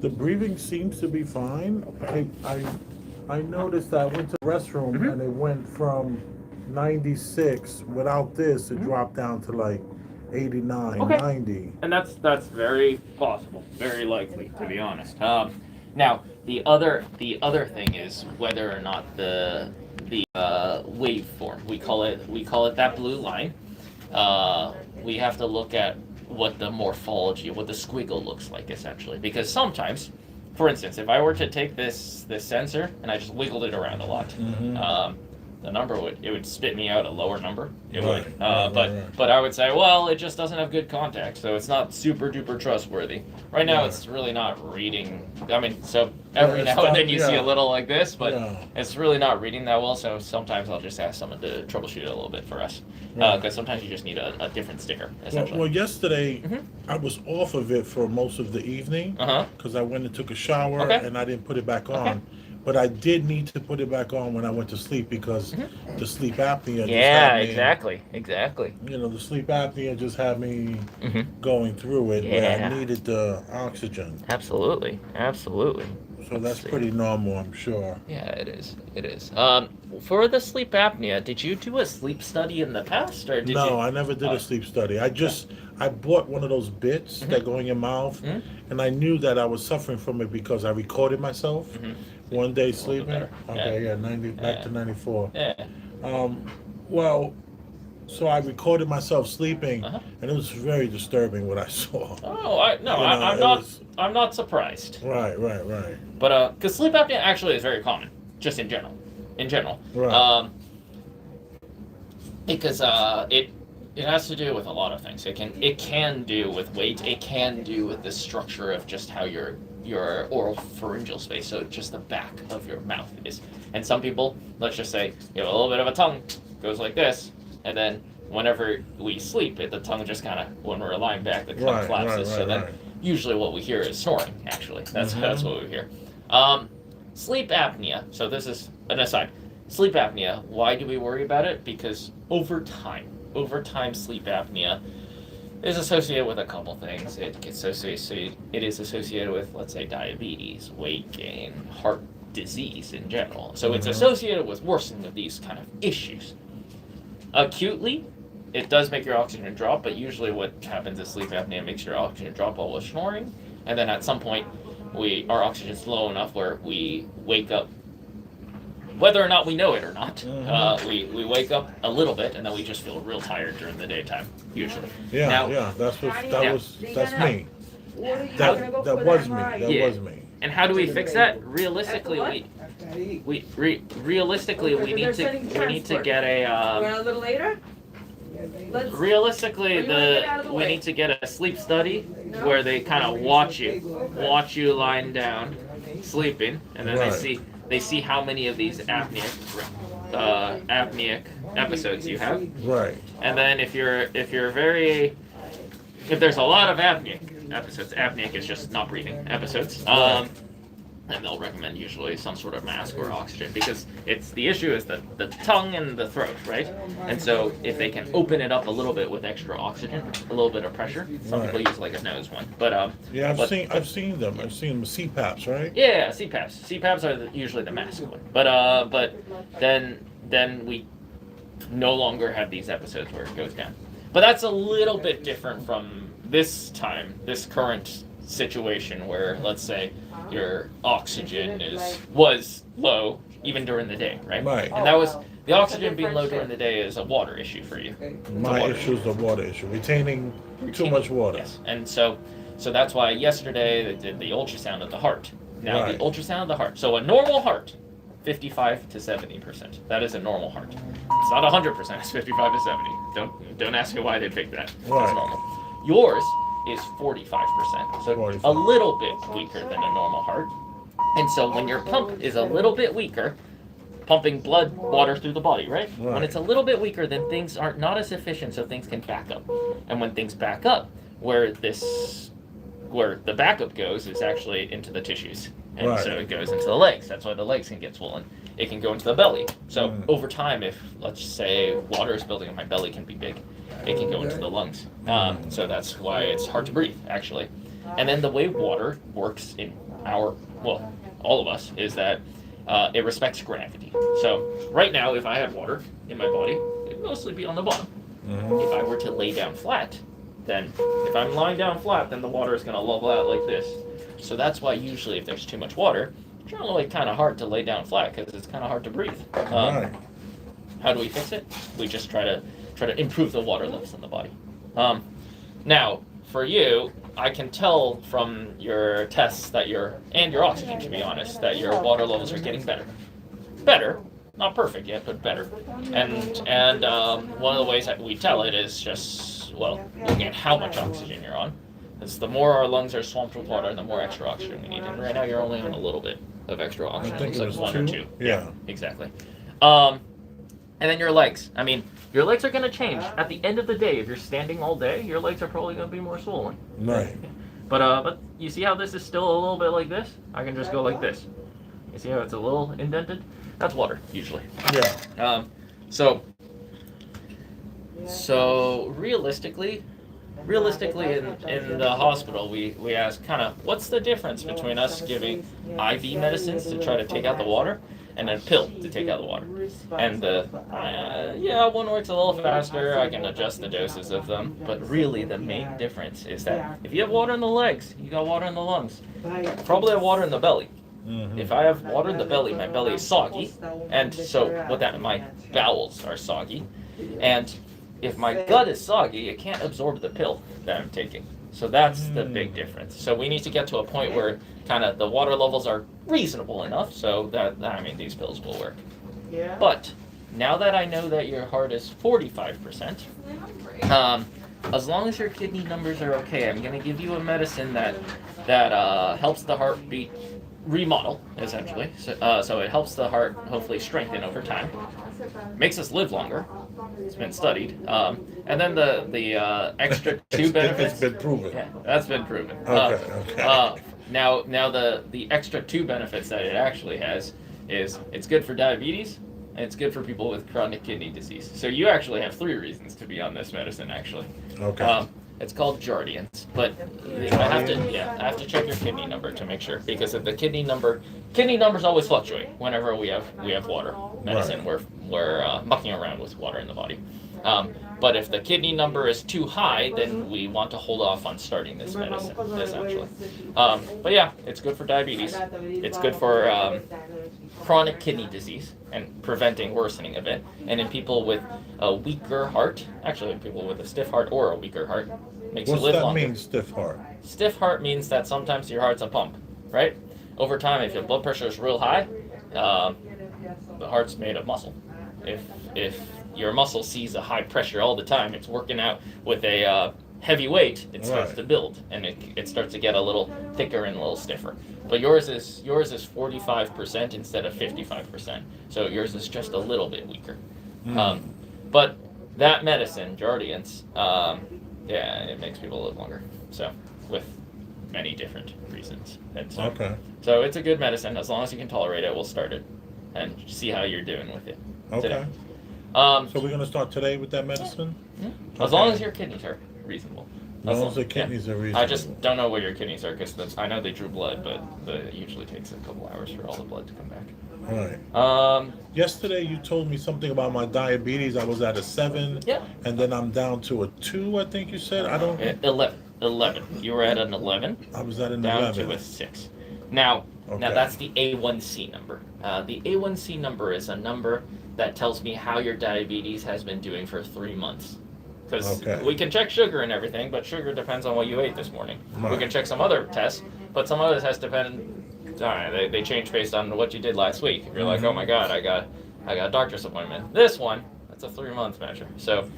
The breathing seems to be fine. I noticed that I went to the restroom Mm-hmm. and it went from 96 without this, it Mm-hmm. dropped down to like 89, Okay. 90. And that's very possible, very likely, to be honest. Now the other thing is whether or not the waveform, we call it that blue line. We have to look at what the morphology, what the squiggle looks like, essentially, because sometimes, for instance, if I were to take this sensor and I just wiggled it around a lot, Mm-hmm. the number would spit me out a lower number. It Right, would, right. but I would say, well, it just doesn't have good contact, so it's not super duper trustworthy. Right now, Right. it's really not reading. I mean, so Yeah, every now and then you see yeah. a little like this, but Yeah. it's really not reading that well. So sometimes I'll just ask someone to troubleshoot it a little bit for us, Right. because sometimes you just need a different sticker, Well, essentially. well, yesterday Mhm. I was off of it for most of the evening Uh huh. because I went and took a shower Okay. and I didn't put it back Okay. on. But I did need to put it back on when I went to sleep because Mhm. the sleep apnea just Yeah, had me, exactly. the sleep apnea just had me Mhm. going through it where I Yeah, needed the oxygen. absolutely. So Let's that's see. pretty normal, I'm sure. Yeah, it is. It is. For the sleep apnea, did you do a sleep study in the past, or did you? No, I never did Oh, a sleep study. okay. I bought one of those bits that Mhm. go in your mouth, Mhm. and I knew that I was suffering from it because I recorded myself Mhm. one day A little bit sleeping. better. Yeah. Okay, yeah, 90 back Yeah. to 94. Yeah. Um, well, so I recorded myself sleeping, Uh huh. and it was very disturbing what I saw. Oh, I no, You know, I'm it not. was I'm not surprised. right, But because sleep apnea actually is very common, just in general. In general. right, Um, because it has to do with a lot of things. It can do with weight. It can do with the structure of just how your oral pharyngeal space, so just the back of your mouth is. And some people, let's just say, you have a little bit of a tongue, goes like this, and then whenever we sleep, the tongue just kind of, when we're lying back, the tongue collapses. So then, right. usually what we hear is snoring. Actually, that's Mm-hmm. what we hear. Um, Sleep apnea. So this is an aside. Sleep apnea. Why do we worry about it? Because over time, sleep apnea is associated with a couple things. It is associated with, let's say, diabetes, weight gain, heart disease in general. So it's Mm-hmm. associated with worsening of these kind of issues. Acutely, it does make your oxygen drop, but usually what happens is sleep apnea makes your oxygen drop while we're snoring, and then at some point, our oxygen's low enough where we wake up, whether or not we know it or not. Mm-hmm. We wake up a little bit, and then we just feel real tired during the daytime, usually. Yeah, Now, yeah. Yeah. That's me. How- That was me. That Yeah. was me. and how do we fix that? Realistically, realistically we need to get a a little later? realistically Or you wanna get out of the we way? need to get a sleep study No? where they kind of watch you lying down sleeping, and then Right. they see how many of these apneic episodes you have, Right. and then if there's a lot of apneic episodes, apneic is just not breathing episodes, and they'll recommend usually some sort of mask or oxygen, because the issue is the tongue and the throat, right? And so if they can open it up a little bit with extra oxygen, a little bit of pressure, some Right. people use like a nose one, but Yeah, but- I've seen them. I've seen them CPAPs, right? yeah, CPAPs are usually the mask one, but then we no longer have these episodes where it goes down. But that's a little bit different from this current situation where, let's say, your oxygen was low even during the day, right? Right. And that was the oxygen being low during the day is a water issue for you. My water issue is the water issue. Retaining too much water. Yes, and so that's why yesterday they did the ultrasound of the heart. Now Right. the ultrasound of the heart. So a normal heart, 55 to 70%. That is a normal heart. It's not 100%. It's 55 to 70. Don't ask me why they picked that. Right. It's normal. Yours is 45%. So 45. a little bit weaker than a normal heart. And so when your pump is a little bit weaker, pumping water through the body, right? Right. When it's a little bit weaker, then things aren't not as efficient, so things can back up. And when things back up, where the backup goes is actually into the tissues. And Right. so it goes into the legs. That's why the legs can get swollen. It can go into the belly. So over time, if, let's say, water is building up, my belly can be big. It can go into the lungs. So that's why it's hard to breathe, actually. And then the way water works in all of us, is that it respects gravity. So right now, if I had water in my body, it'd mostly be on the bottom. If I were to lay down flat, then if I'm lying down flat, then the water is going to level out like this. So that's why usually if there's too much water, it's generally kind of hard to lay down flat because it's kind of hard to breathe. Right. How do we fix it? We just try to improve the water levels in the body. Now, for you, I can tell from your tests that and your oxygen, to be honest, that your water levels are getting better. Better, not perfect yet, but better. And one of the ways that we tell it is just, looking at how much oxygen you're on. Because the more our lungs are swamped with water, the more extra oxygen we need. And right now you're only on a little bit of extra oxygen. I think It's it was like 1 or 2. Yeah. Exactly. And then your legs. I mean, your legs are going to change. At the end of the day, if you're standing all day, your legs are probably going to be more swollen. Right. But you see how this is still a little bit like this? I can just go like this. You see how it's a little indented? That's water, usually. Yeah. So realistically in the hospital, we ask kind of what's the difference between us giving IV medicines to try to take out the water and then pill to take out the water. And one works a little faster. I can adjust the doses of them. But really, the main difference is that if you have water in the legs, you got water in the lungs. Probably have water in the belly. If I have water in the belly, my belly is soggy, and so my bowels are soggy, and if my gut is soggy, it can't absorb the pill that I'm taking. So that's the big difference. So we need to get to a point where kind of the water levels are reasonable enough so that these pills will work. Yeah. But now that I know that your heart is 45%, as long as your kidney numbers are okay, I'm going to give you a medicine that helps the heartbeat remodel, essentially. So it helps the heart hopefully strengthen over time. Makes us live longer. It's been studied. And then the extra two benefits. It's been proven. Yeah, that's been proven. Okay. Now the extra two benefits that it actually has is it's good for diabetes and it's good for people with chronic kidney disease. So you actually have 3 reasons to be on this medicine, actually. Okay. It's called Jardiance, but I have to check your kidney number to make sure, because if the kidney numbers always fluctuate whenever we have water medicine. Right. We're mucking around with water in the body. But if the kidney number is too high, then we want to hold off on starting this medicine, essentially. But yeah, it's good for diabetes. It's good for chronic kidney disease and preventing worsening of it. And in people with a weaker heart, actually in people with a stiff heart or a weaker heart, makes you What's live that longer. mean, stiff heart? Stiff heart means that sometimes your heart's a pump, right? Over time, if your blood pressure is real high, the heart's made of muscle. If your muscle sees a high pressure all the time, it's working out with a heavy weight, it starts Right. to build, and it starts to get a little thicker and a little stiffer. But yours is 45% instead of 55%, so yours is just a little bit weaker. But that medicine, Jardiance, it makes people live longer. So with many different reasons. And so, Okay. So it's a good medicine. As long as you can tolerate it, we'll start it and see how you're doing with it. Okay. Today. So we're gonna start today with that medicine? As long as your kidneys are reasonable. As long as the kidneys are reasonable. I just don't know where your kidneys are because I know they drew blood, but it usually takes a couple hours for all the blood to come back. Right. Yesterday you told me something about my diabetes. I was at a 7. Yeah. And then I'm down to a 2, I think you said. I don't. 11. You were at an 11. I was at an Down 11. to a 6. Now Okay. that's the A1C number. The A1C number is a number that tells me how your diabetes has been doing for 3 months. Because Okay. we can check sugar and everything, but sugar depends on what you ate this morning. We Right. can check some other tests, but some other tests depend. They change based on what you did last week. If you're like, oh my God, I got a doctor's appointment. This one, that's a 3-month measure. So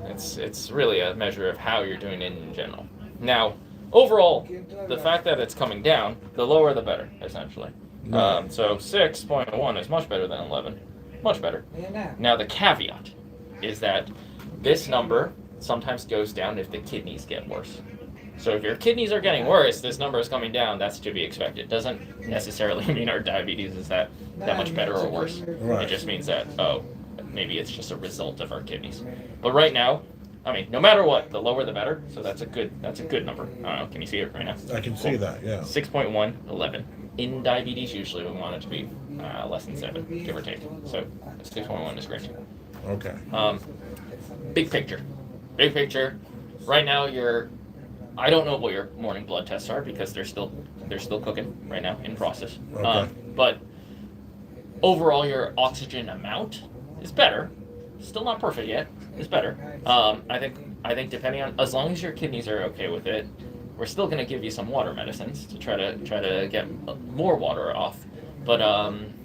it's really a measure of how you're doing in general. Now, overall, the fact that it's coming down, the lower the better, essentially. Right. So 6.1 is much better than 11. Much better. Now, the caveat is that this number sometimes goes down if the kidneys get worse. So if your kidneys are getting worse, this number is coming down, that's to be expected. Doesn't necessarily mean our diabetes is that much better or worse. Right. It just means that, maybe it's just a result of our kidneys. But right now, I mean, no matter what, the lower the better. So that's a good number. I don't know. Can you see it right now? I can see that. Yeah. 6.1, 11. In diabetes, usually we want it to be less than 7, give or take. So 6.1 is great. Okay. Big picture. Big picture. Right now, I don't know what your morning blood tests are because they're still cooking right now in process. Okay. But overall, your oxygen amount is better. Still not perfect yet. It's better. I think depending on, as long as your kidneys are okay with it, we're still going to give you some water medicines to try to get more water off. But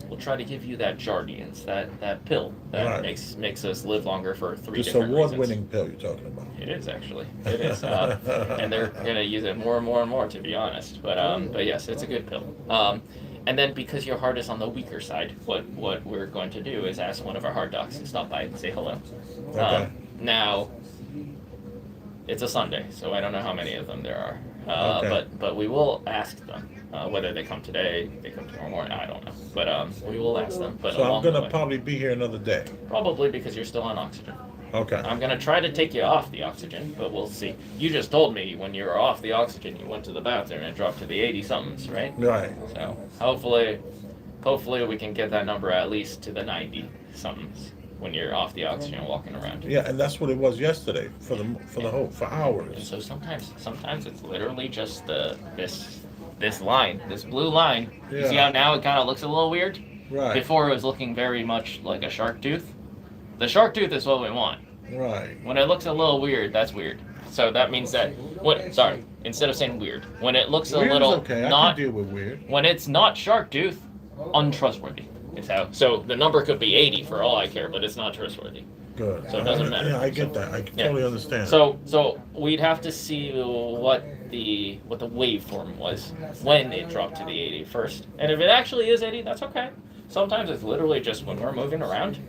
we'll try to give you that Jardiance, that pill that makes us live longer for 3 This different reasons. award-winning pill you're talking about. It is actually. It is, and they're gonna use it more and more and more, to be honest. But yes, it's a good pill. And then because your heart is on the weaker side, what we're going to do is ask one of our heart docs to stop by and say hello. Okay. Now, it's a Sunday, so I don't know how many of them there are. Okay. But we will ask them whether they come today, they come tomorrow morning. I don't know, but we will ask them. But So I'm along the gonna way, probably be here another day. probably because you're still on oxygen. Okay. I'm going to try to take you off the oxygen, but we'll see. You just told me when you were off the oxygen, you went to the bathroom and it dropped to the 80-somethings, right? Right. So hopefully we can get that number at least to the 90-somethings when you're off the oxygen walking around. Yeah, and that's what it was yesterday for for And hours. so sometimes it's literally just this line, this blue line. You see Yeah. how now it kind of looks a little weird? Right. Before it was looking very much like a shark tooth. The shark tooth is what we want. Right. When it looks a little weird, that's weird. So that means that instead of saying weird, when it looks a Weird's little okay. I not can deal with weird. when it's not shark tooth, untrustworthy. Is how. So the number could be 80 for all I care, but it's not trustworthy. Good. So it doesn't matter. Yeah, I get that. I totally understand. So we'd have to see what the waveform was when it dropped to the 80 first. And if it actually is 80, that's okay. Sometimes it's literally just when we're moving around,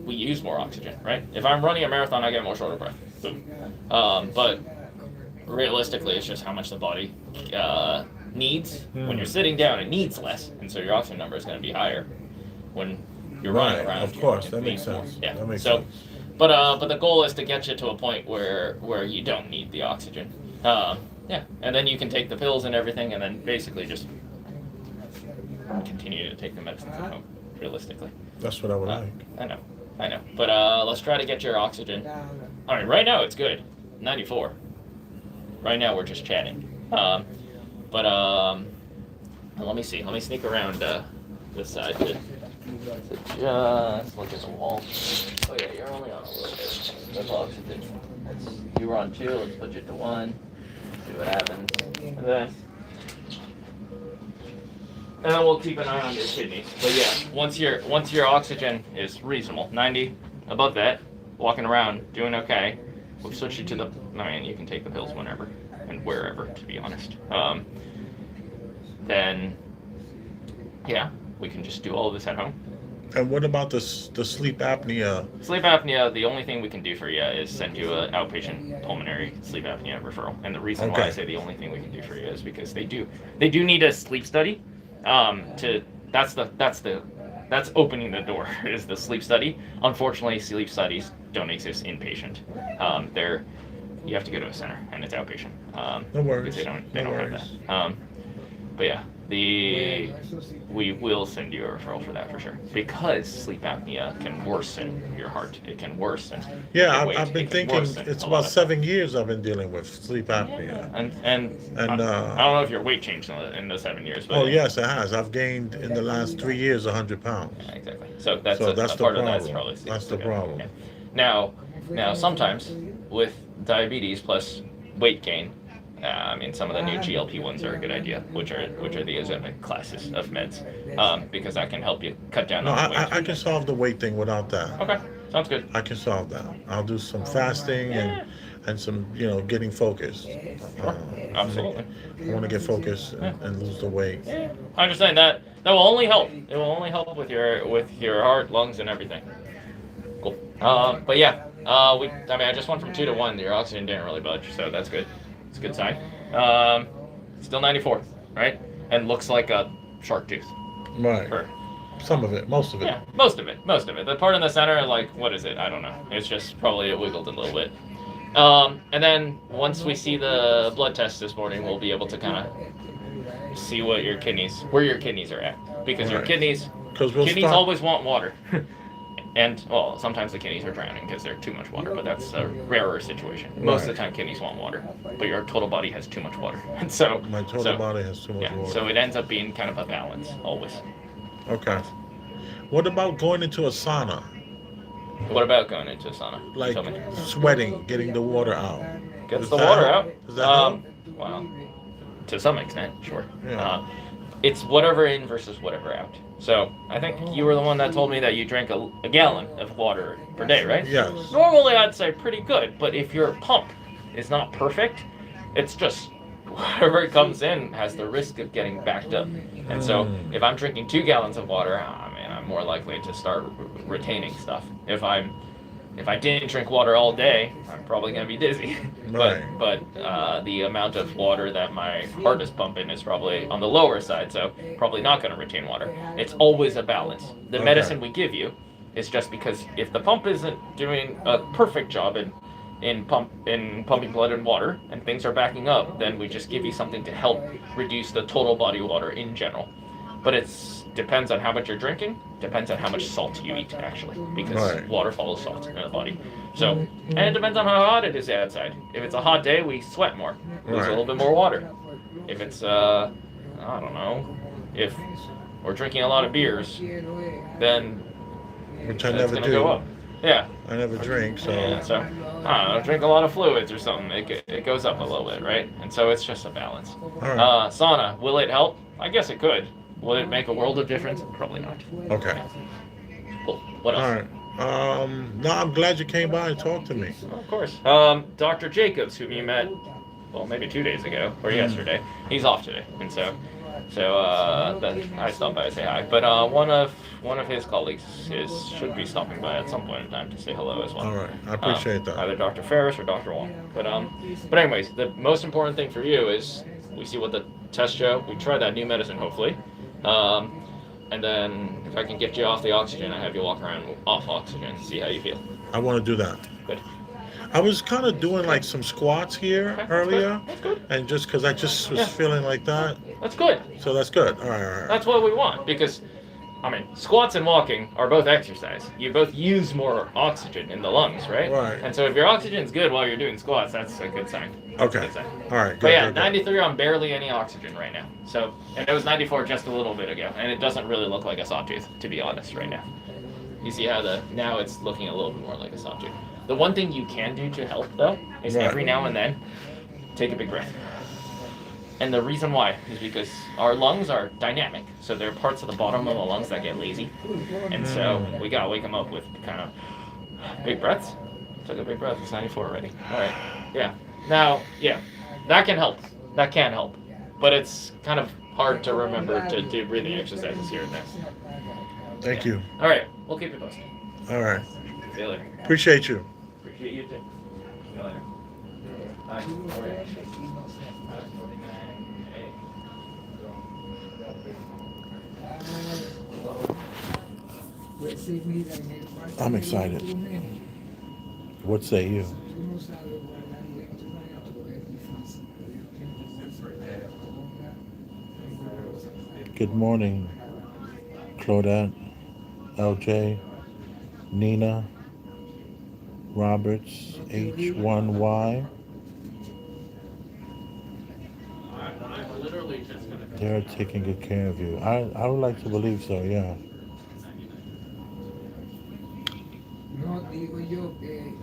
we use more oxygen, right? If I'm running a marathon, I get more shorter breath. Boom. But realistically, it's just how much the body needs. When you're sitting down, it needs less, and so your oxygen number is going to be higher. When you're running Right, around, of course, it that makes needs more. sense. Yeah. That makes so, sense. but the goal is to get you to a point where you don't need the oxygen. Yeah, and then you can take the pills and everything, and then basically just continue to take the medicines at home. Realistically, That's what I would like. I know. But let's try to get your oxygen. All right, right now it's good, 94. Right now we're just chatting. But let me see. Let me sneak around this side to just look at the wall. Oh yeah, you're only on a little bit of oxygen. You were on 2. Let's put you to 1. See what happens. And then we'll keep an eye on your kidneys. But yeah, once your oxygen is reasonable, 90, above that, walking around, doing okay, we'll switch you to the. I mean, you can take the pills whenever and wherever, to be honest. Then, yeah, we can just do all of this at home. And what about the sleep apnea? Sleep apnea, the only thing we can do for you is send you an outpatient pulmonary sleep apnea referral. And the reason why I say the only thing we can do for you is because they do need a sleep study. That's opening the door is the sleep study. Unfortunately, sleep studies don't exist inpatient. You have to go to a center and it's outpatient. No worries. Because they don't have that. But yeah, we will send you a referral for that for sure, because sleep apnea can worsen your heart. It can worsen. Yeah, your weight. I've been It can thinking worsen it's a about lot of 7 years I've been dealing with sleep apnea. Yeah. And I don't know if your weight changed in the 7 years. But Oh yes, it has. I've gained in the last 3 years 100 pounds. Yeah, exactly. So that's So a that's the part of problem. that's probably sleep. That's the problem. Yeah. Now sometimes with diabetes plus weight gain, I mean, some of the new GLP ones are a good idea, which are the Ozempic classes of meds, because that can help you cut down No, on the weight. I can solve the weight thing without that. Okay, sounds good. I can solve that. I'll do some fasting and some, getting focused. Absolutely. I want to get focused and lose the weight. Yeah, I understand that. That will only help. It will only help with your heart, lungs, and everything. Cool. But yeah, I just went from 2 to 1. Your oxygen didn't really budge, so that's good. It's a good sign. Still 94, right? And looks like a shark tooth. Right. Some of it, most of it. Yeah, most of it, most of it. The part in the center, like, what is it? I don't know. It's just probably it wiggled a little bit. And then once we see the blood test this morning, we'll be able to kind of see where your kidneys are at, because your Right. kidneys, Because we'll kidneys start. always want water. And, well, sometimes the kidneys are drowning because they're too much water, but that's a rarer situation. Most of the time, kidneys want water, but your total body has too much water. And so, My total body has too much yeah, water. so it ends up being kind of a balance, always. Okay. What about going into a sauna? What about going into a sauna? Like Tell me. sweating, getting the water out. Gets Does the that water help? out. Does that help? Well, to some extent, sure. Yeah. It's whatever in versus whatever out. So I think you were the one that told me that you drank a gallon of water per day, right? Yes. Normally, I'd say pretty good, but if your pump is not perfect, it's just whatever comes in has the risk of getting backed up. And so if I'm drinking 2 gallons of water, I mean, I'm more likely to start retaining stuff. If I didn't drink water all day, I'm probably going to be dizzy. Right. But the amount of water that my heart is pumping is probably on the lower side, so probably not going to retain water. It's always a balance. The medicine we give you is just because if the pump isn't doing a perfect job in pumping blood and water, and things are backing up, then we just give you something to help reduce the total body water in general. But it depends on how much you're drinking, depends on how much salt you eat, actually, because water follows salt in the body. So, and it depends on how hot it is outside. If it's a hot day, we sweat more, lose a little bit more water. If it's, I don't know, if we're drinking a lot of beers, then Which I it's never going to do. go up. Yeah. I never drink, so. Yeah, so I don't know, drink a lot of fluids or something. It goes up a little bit, right? And so it's just a balance. All right. Sauna, will it help? I guess it could. Will it make a world of difference? Probably not. Okay. Cool. What else? All right. No, I'm glad you came by and talked to me. Well, of course. Dr. Jacobs, whom you met, well, maybe 2 days ago or yesterday, he's off today, and so I stopped by to say hi. But one of his colleagues should be stopping by at some point in time to say hello as well. All right. I appreciate that. Either Dr. Ferris or Dr. Wong. But anyways, the most important thing for you is we see what the tests show. We try that new medicine, hopefully. And then if I can get you off the oxygen, I have you walk around off oxygen, see how you feel. I want to do that. Good. I was kind of doing like some squats here earlier. That's good. And just because I just was feeling like that. That's good. So that's good. All right. That's what we want, because, I mean, squats and walking are both exercise. You both use more oxygen in the lungs, right? Right. And so if your oxygen's good while you're doing squats, that's a good sign. Okay. Good sign. All right. Good, But yeah, good, good. 93 on barely any oxygen right now. So, and it was 94 just a little bit ago, and it doesn't really look like a sawtooth, to be honest, right now. You see how now it's looking a little bit more like a sawtooth. The one thing you can do to help, though, is every now and then, take a big breath. And the reason why is because our lungs are dynamic, so there are parts of the bottom of the lungs that get lazy, and so we gotta wake them up with kind of big breaths. Took a big breath. It's 94 already. All right. Yeah. Now, yeah, that can help. That can help, but it's kind of hard to remember to do breathing exercises here and there. Thank you. All right. We'll keep it posted. All right. See you later. Appreciate you. Appreciate you too. See you later. Bye. All right. I'm excited. What say you? Good morning, Claudette, LJ, Nina, Roberts, H1Y. I'm literally just gonna. They're taking good care of you. I would like to believe so, yeah. No digo yo que en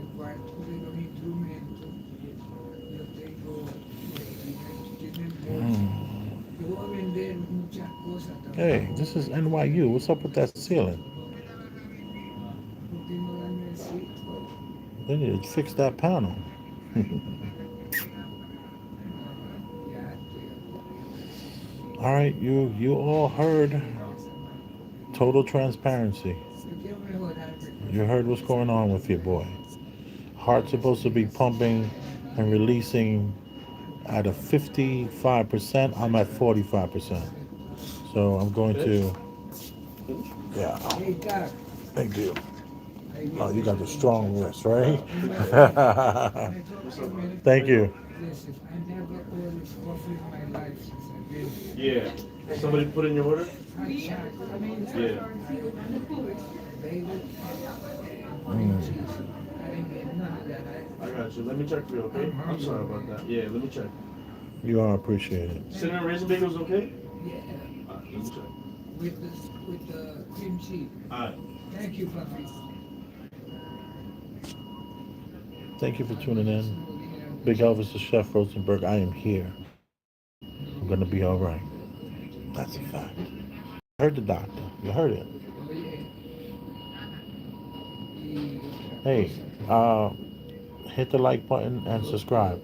el cuarto de los instrumentos yo tengo yo voy a vender muchas cosas también. Hey, this is NYU. What's up with that ceiling? ¿Por qué no darme el sitio? They need to fix that panel. Ya estoy All right, you all heard total transparency. yo quiero mejorar, You heard what's going on with your boy. Heart's supposed to be pumping and releasing at a 55%. I'm at 45%. So I'm going to Yeah. Hey, Doc. Thank you. I get Oh, you this got the in strong wrist, right? in my life. Can I talk What's for a up, bro? minute? Thank you. Listen, I never ordered coffee in my life since I've been Yeah. here. Somebody put in your order? Hot chocolate. I mean, Yeah. bagel and cream Mm. cheese. I didn't get none of that. I got you. Let me check for you, okay? I'm I'm sorry hungry, about man. that. Yeah, let me check. You are appreciated. Cinnamon raisin bagels, okay? Yeah, Let me check. with the cream cheese. Alright. Thank you, Papi. Thank you for I tuning really in. truly have Big this. Elvis is Chef Rosenberg. I am here. I'm gonna be all right. That's a Yeah. fact. Heard the doctor. You heard it. Oh, yeah. Y otra Hey, cosa. hit the like button and subscribe.